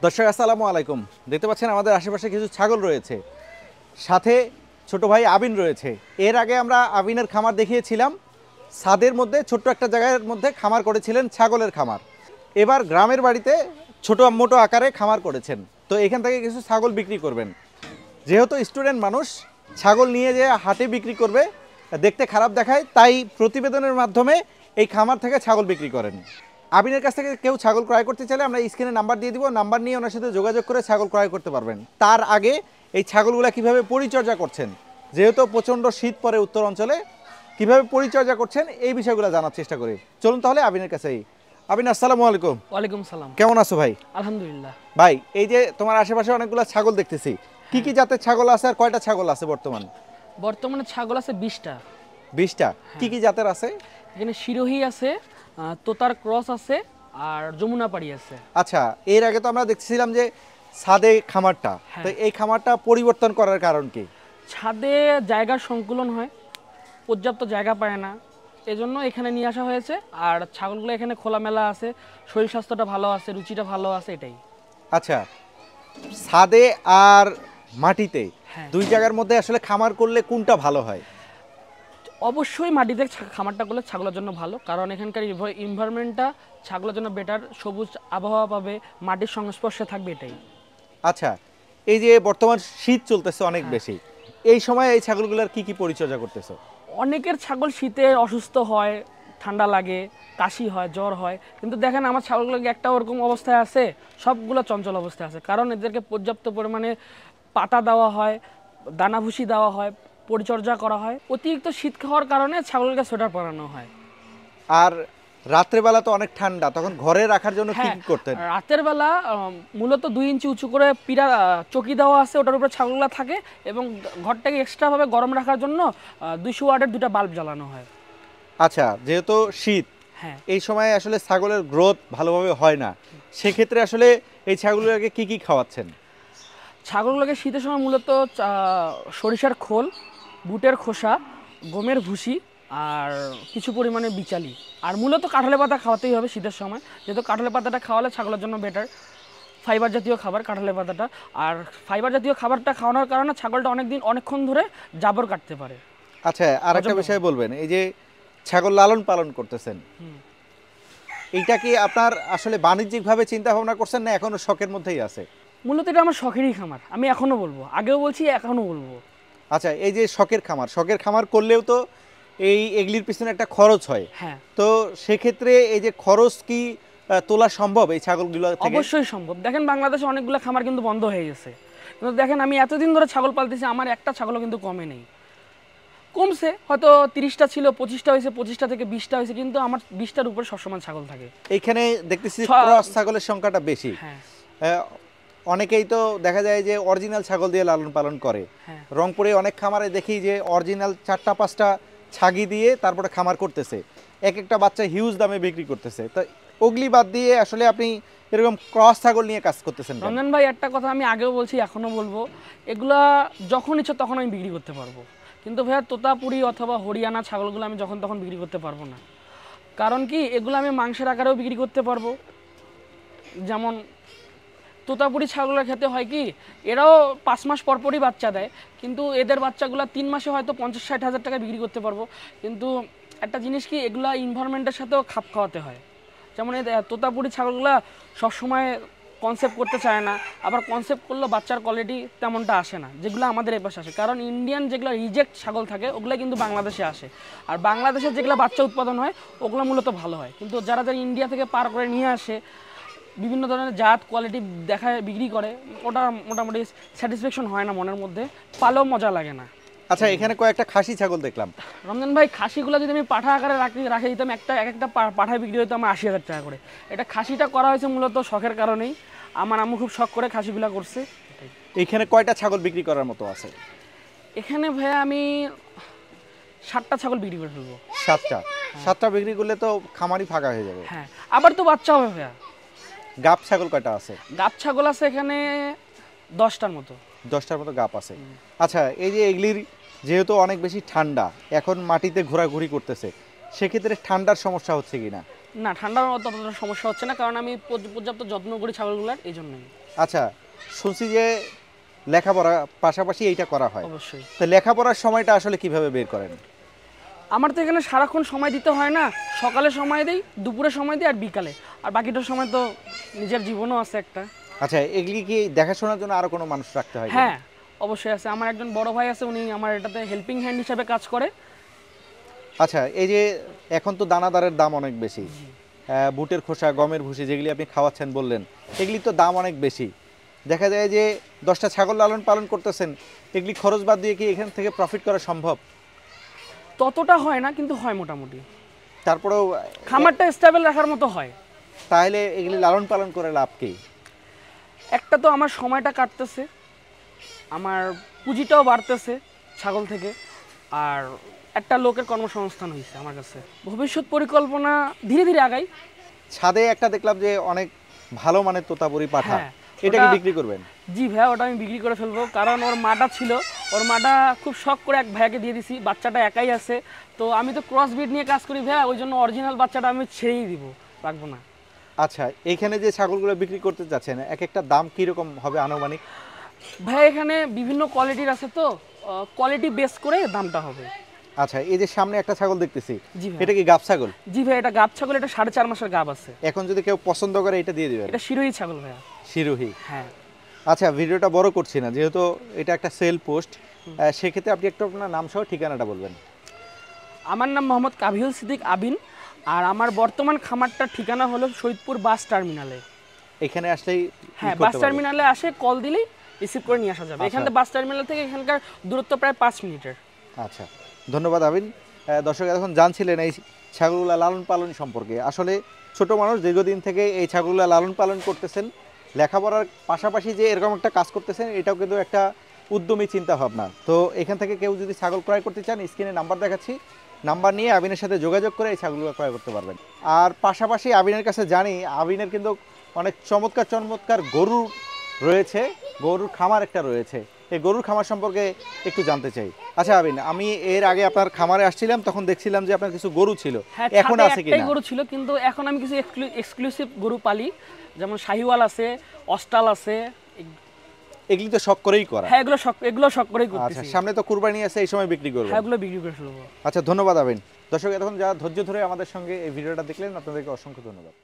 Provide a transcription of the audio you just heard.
দর্শক আসসালামু আলাইকুম। দেখতে পাচ্ছেন আমাদের আশেপাশে কিছু ছাগল রয়েছে, সাথে ছোট ভাই আবিন রয়েছে। এর আগে আমরা আবিনের খামার দেখিয়েছিলাম, ছাদের মধ্যে ছোট্ট একটা জায়গার মধ্যে খামার করেছিলেন, ছাগলের খামার। এবার গ্রামের বাড়িতে ছোট মোটো আকারে খামার করেছেন। তো এখান থেকে কিছু ছাগল বিক্রি করবেন। যেহেতু স্টুডেন্ট মানুষ, ছাগল নিয়ে যে হাটে বিক্রি করবে দেখতে খারাপ দেখায়, তাই প্রতিবেদনের মাধ্যমে এই খামার থেকে ছাগল বিক্রি করেন। আবিনের কাছ থেকে কেউ ছাগল ক্রয় করতে চাইলে আমরা স্ক্রিনে নাম্বার দিয়ে দিব, নাম্বার নিয়ে ওনার সাথে যোগাযোগ করে ছাগল ক্রয় করতে পারবেন। তার আগে এই ছাগলগুলা কিভাবে পরিচর্যা করছেন, যেহেতু প্রচণ্ড শীত পড়ে উত্তর অঞ্চলে, কিভাবে পরিচর্যা করছেন এই বিষয়গুলো জানার চেষ্টা করি। চলুন তাহলে আবিনের কাছেই। আবিন, আসসালামু আলাইকুম। ওয়ালাইকুম সালাম। কেমন আছো ভাই? আলহামদুলিল্লাহ। ভাই, এই যে তোমার আশেপাশে অনেকগুলো ছাগল দেখতেছি, কি কি জাতের ছাগল আছে আর কয়টা ছাগল আছে বর্তমানে ছাগল আছে 20টা। 20টা? কি কি জাতের আছে? এখানে শিরোহী আছে, তোতার ক্রস আছে, আর যমুনা পাড়ি আছে। আচ্ছা, এর আগে তো আমরা দেখছিলাম যে ছাদে খামারটা, তো এই খামারটা পরিবর্তন করার কারণ কি? ছাদে জায়গার সংকুলন হয়, পর্যাপ্ত জায়গা পায় না, এজন্য এখানে নিয়ে আসা হয়েছে। আর ছাগলগুলো এখানে খোলামেলা আছে, শরীর স্বাস্থ্যটা ভালো আছে, রুচিটা ভালো আছে, এটাই। আচ্ছা, ছাদে আর মাটিতে হ্যাঁ, দুই জায়গার মধ্যে আসলে খামার করলে কোনটা ভালো হয়? অবশ্যই মাটিতে খামারটা করলে ছাগলের জন্য ভালো, কারণ এখানকার এনভায়রনমেন্টটা ছাগলের জন্য বেটার, সবুজ আবহাওয়া পাবে, মাটির সংস্পর্শে থাকবে, এটাই। আচ্ছা, এই যে বর্তমান শীত চলতেছে অনেক বেশি, এই সময় এই ছাগলগুলোর কি কি পরিচর্যা করতেছো? অনেকের ছাগল শীতে অসুস্থ হয়, ঠান্ডা লাগে, কাশি হয়, জ্বর হয়, কিন্তু দেখেন আমার ছাগলগুলোকে একটা ওরকম অবস্থায় আছে, সবগুলো চঞ্চল অবস্থায় আছে, কারণ এদেরকে পর্যাপ্ত পরিমাণে পাতা দেওয়া হয়, দানা ভুসি দেওয়া হয়, পরিচর্যা করা হয়। অতিরিক্ত শীত খাওয়ার কারণে ছাগলকে সোয়েটার পরানো হয়। আর রাত্রেবেলা তো অনেক ঠান্ডা, তখন ঘরে রাখার জন্য কি কি করতেন? রাতের বেলা মূলত 2 ইঞ্চি উঁচু করে পিড়া চকি দেওয়া আছে, ওটার উপরে ছাগলগুলো থাকে, এবং ঘরটাকে এক্সট্রাভাবে গরম রাখার জন্য 200 ওয়াটের 2টা বাল্ব জ্বালানো হয়। আচ্ছা, যেহেতু শীত, হ্যাঁ, এই সময় আসলে ছাগলের গ্রোথ ভালোভাবে হয় না, সেক্ষেত্রে আসলে এই ছাগলগুলোকে কি কি খাওয়াচ্ছেন? ছাগলগুলোকে শীতের সময় মূলত সরিষার খোল, বুটের খোসা, গমের ভুসি, আর কিছু পরিমাণে বিচালি, আর মূলত কাঁঠালের পাতা খাওয়াতেই হবে শীতের সময়, যেহেতু কাঁঠালের পাতাটা খাওয়ালে ছাগলের জন্য বেটার। ফাইবার জাতীয় খাবার কাঁঠালের পাতাটা, আর ফাইবার জাতীয় খাবারটা খাওয়ানোর কারণে ছাগলটা অনেকক্ষণ ধরে জাবর কাটতে পারে। আচ্ছা, আর একটা বিষয় বলবেন, এই যে ছাগল লালন পালন করতেছেন, এইটা কি আপনার আসলে বাণিজ্যিকভাবে চিন্তা ভাবনা করছেন, না এখনো শখের মধ্যেই আছে? মূলত এটা আমার শখেরই খামার, আমি এখনও বলবো, আগেও বলছি, এখনও বলবো। আচ্ছা, এই যে শখের খামার করলেও তো এগুলির পিছনে একটা খরচ হয়। হ্যাঁ, তো সেক্ষেত্রে এই যে খরচ কি তোলা সম্ভব এই ছাগলগুলো থেকে? অবশ্যই সম্ভব। দেখেন বাংলাদেশে অনেকগুলো খামার কিন্তু বন্ধ হয়ে গেছে, কিন্তু দেখেন আমি এতদিন ধরে ছাগল পালতেছি, আমার একটা ছাগলও কিন্তু কমে নেই। কমছে হয়তো 30টা ছিল, 25টা হয়েছে, 25টা থেকে 20টা হয়েছে, কিন্তু আমার 20টার উপরে সবসময় ছাগল থাকে। এইখানে দেখতেছি ক্রস ছাগলের সংখ্যাটা বেশি। হ্যাঁ, অনেকেই তো দেখা যায় যে অরিজিনাল ছাগল দিয়ে লালন পালন করে। হ্যাঁ, রংপুরে অনেক খামারে দেখি যে অরিজিনাল 4টা-5টা ছাগি দিয়ে তারপরে খামার করতেছে, এক একটা বাচ্চা হিউজ দামে বিক্রি করতেছে। তো ওগলি বাদ দিয়ে আসলে আপনি এরকম ক্রস ছাগল নিয়ে কাজ করতেছেন কেন? রঞ্জন ভাই, একটা কথা আমি আগেও বলছি, এখনও বলবো, এগুলা যখন ইচ্ছে তখন আমি বিক্রি করতে পারবো, কিন্তু ভাইয়া তোতাপুরি অথবা হরিয়ানা ছাগলগুলো আমি যখন তখন বিক্রি করতে পারবো না। কারণ কি, এগুলো আমি মাংসের আকারেও বিক্রি করতে পারবো। যেমন তোতাপুরি ছাগলের ক্ষেত্রে হয় কি, এরাও 5 মাস পরপরই বাচ্চা দেয়, কিন্তু এদের বাচ্চাগুলো 3 মাসে হয়তো 50-60 হাজার টাকা বিক্রি করতে পারবো। কিন্তু একটা জিনিস কি, এগুলা এনভায়রনমেন্টের সাথেও খাপ খাওয়াতে হয়। যেমন এই তোতাপুরি ছাগলগুলো সবসময় কনসেপ্ট করতে চায় না, আবার কনসেপ্ট করলেও বাচ্চার কোয়ালিটি তেমনটা আসে না, যেগুলো আমাদের এই পাশে আসে। কারণ ইন্ডিয়ান যেগুলো রিজেক্ট ছাগল থাকে ওগুলো কিন্তু বাংলাদেশে আসে, আর বাংলাদেশের যেগুলো বাচ্চা উৎপাদন হয় ওগুলো মূলত ভালো হয়। কিন্তু যারা যারা ইন্ডিয়া থেকে পার করে নিয়ে আসে, বিভিন্ন ধরনের জাত কোয়ালিটি দেখায় বিক্রি করে, ওটা মোটামুটি স্যাটিসফ্যাকশন হয় না মনের মধ্যে, পালেও মজা লাগে না। আচ্ছা, এখানে কয়েকটা খাসি ছাগল দেখলাম। রমজান ভাই, খাসিগুলো যদি আমি পাঠা আকারে রাখে দিতাম, একটা পাঠায় বিক্রি হতো আমার 80,000 টাকা করে। এটা খাসিটা করা হয়েছে মূলত শখের কারণেই, আমার আম্মু খুব শখ করে খাসিগুলো করছে। এখানে কয়টা ছাগল বিক্রি করার মতো আছে? এখানে ভাইয়া আমি 7টা ছাগল বিক্রি করে ফেলবো। 7টা বিক্রি করলে তো খামারই ফাঁকা হয়ে যাবে। হ্যাঁ, আবার তো বাচ্চা হবে ভাইয়া। গাব ছাগল কয়টা আছে? গাব ছাগল আছে এখানে 10টার মতো। 10টার মতো গাব আছে। আচ্ছা, এই যে এগুলির যেহেতু অনেক বেশি ঠান্ডা, এখন মাটিতে ঘোরাঘুরি করতেছে, সেক্ষেত্রে ঠান্ডার সমস্যা হচ্ছে কিনা? না, ঠান্ডার ততটা সমস্যা হচ্ছে না, কারণ আমি পর্যাপ্ত যত্ন করি ছাগলগুলার, এই জন্যই। আচ্ছা, শুনছি যে লেখাপড়া পাশাপাশি এইটা করা হয়, অবশ্যই। তো লেখাপড়ার সময়টা আসলে কিভাবে বের করেন? আমার তো এখানে সারাক্ষণ সময় দিতে হয় না, সকালে সময় দিই, দুপুরে সময় দিই আর বিকালে, আর বাকিটা সময় তো নিজের জীবনও আছে একটা। আচ্ছা, এগুলি কি দেখাশোনার জন্য আরো কোনো মানুষ রাখতে হয়? হ্যাঁ, অবশ্যই আছে। আমার একজন বড় ভাই আছে, উনি আমার এটাতে হেল্পিং হ্যান্ড হিসাবে কাজ করে। আচ্ছা, এই যে এখন তো দানাদারের দাম অনেক বেশি, বুটের খোসা, গমের ভুসি যেগুলি আপনি খাওয়াচ্ছেন বললেন, এগুলি তো দাম অনেক বেশি। দেখা যায় যে 10টা ছাগল লালন পালন করতেছেন, এগুলি খরচ বাদ দিয়ে কি এখান থেকে প্রফিট করা সম্ভব? ততটা হয় না, কিন্তু হয় মোটামুটি। তারপরেও খামারটা স্টেবল রাখার মতো হয়। তাহলে এগুলি লালন পালন করে লাভ কি? একটা তো আমার সময়টা কাটতেছে, আমার পুঁজিটাও বাড়তেছে ছাগল থেকে, আর একটা লোকের কর্মসংস্থান হয়েছে আমার কাছে। ভবিষ্যৎ পরিকল্পনা ধীরে ধীরে আগাই। ছাদে একটা দেখলাম যে অনেক ভালো মানের তোতাপুরি পাঠা, হ্যাঁ, এটা কি ওটা- বিক্রি করবেন? জি ভাইয়া, ওটা আমি বিক্রি করে ফেলবো, কারণ ওর মাটা ছিল, ওর মাটা খুব শখ করে এক ভাইয়াকে দিয়ে দিছি, বাচ্চাটা একাই আছে। তো আমি তো ক্রস ব্রিড নিয়ে কাজ করি ভাইয়া, ওই জন্য অরিজিনাল বাচ্চাটা আমি ছেড়েই দিব, রাখবো না। আচ্ছা, এইখানে যে ছাগলগুলো বিক্রি করতে যাচ্ছেন, এক একটা দাম কিরকম হবে আনুমানিক? ভাই এখানে বিভিন্ন কোয়ালিটির আছে, তো কোয়ালিটি বেস করে দামটা হবে। আচ্ছা, এই যে সামনে একটা ছাগল দেখতেছি, জি ভাই। এটা কি গাব ছাগল? জি ভাই, এটা গাব ছাগল, এটা 4.5 মাসের গাব আছে। এখন যদি কেউ পছন্দ করে এটা দিয়ে দিবেন? এটা শিরোহী ছাগল ভাইয়া। শিরোহী। হ্যাঁ। আচ্ছা, ভিডিওটা বড় করছি না, যেহেতু এটা একটা সেল পোস্ট, সেক্ষেত্রে আপনি একটু আপনার নাম সহ ঠিকানাটা বলবেন। আমার নাম মোহাম্মদ কাবিউল সিদ্দিক আবিন, আর আমার বর্তমান খামারটার ঠিকানা হলো শহীদপুর বাস টার্মিনালে। এখানে আসলেই হ্যাঁ, করতে বাস পারবেন? টার্মিনালে আসে কল দিলেই রিসিভ করে নিয়ে আসা যাবে। আচ্ছা। এখান থেকে বাস টার্মিনাল থেকে এখানকার দূরত্ব প্রায় 5 মিনিটের। আচ্ছা, ধন্যবাদ আবিন। দর্শক এখন জানছিলেন এই ছাগলগুলা লালন পালন সম্পর্কে। আসলে ছোট মানুষ দীর্ঘদিন থেকে এই ছাগলগুলা লালন পালন করতেছেন, লেখাপড়ার পাশাপাশি যে এরকম একটা কাজ করতেছেন, এটাও কিন্তু একটা উদ্যমী চিন্তা ভাবনা। তো এখান থেকে কেউ যদি ছাগল ক্রয় করতে চান, স্ক্রিনে নাম্বার দেখাচ্ছি, নাম্বার নিয়ে আবিনের সাথে যোগাযোগ করে এই ছাগলগুলো ক্রয় করতে পারবেন। আর পাশাপাশি আবিনের কাছে জানি আবিনের কিন্তু অনেক চমৎকার চমৎকার গরু রয়েছে, গরুর খামার একটা রয়েছে। এই গরুর খামার সম্পর্কে একটু জানতে চাই। আচ্ছা আবিন, আমি এর আগে আপনার খামারে আসছিলাম, তখন দেখছিলাম যে আপনার কিছু গরু ছিল, হ্যাঁ, এখন ছাদে আছে একটাই কিনা? গরু ছিল, কিন্তু এখন আমি কিছু এক্সক্লুসিভ গরু পালি, যেমন শাহিওয়াল আছে, অস্টাল আছে। এগুলি তো শখ করেই করা। হ্যাঁ, এগুলো শখ করেই আচ্ছা, করতেছি। সামনে তো কুরবানি আছে, এই সময় বিক্রি করবেন? হ্যাঁ, এগুলো বিক্রি করে ফেলবো। আচ্ছা, ধন্যবাদ আবিন। দর্শক এতক্ষণ যারা ধৈর্য ধরে আমাদের সঙ্গে এই ভিডিওটা দেখলেন, আপনাদেরকে অসংখ্য ধন্যবাদ।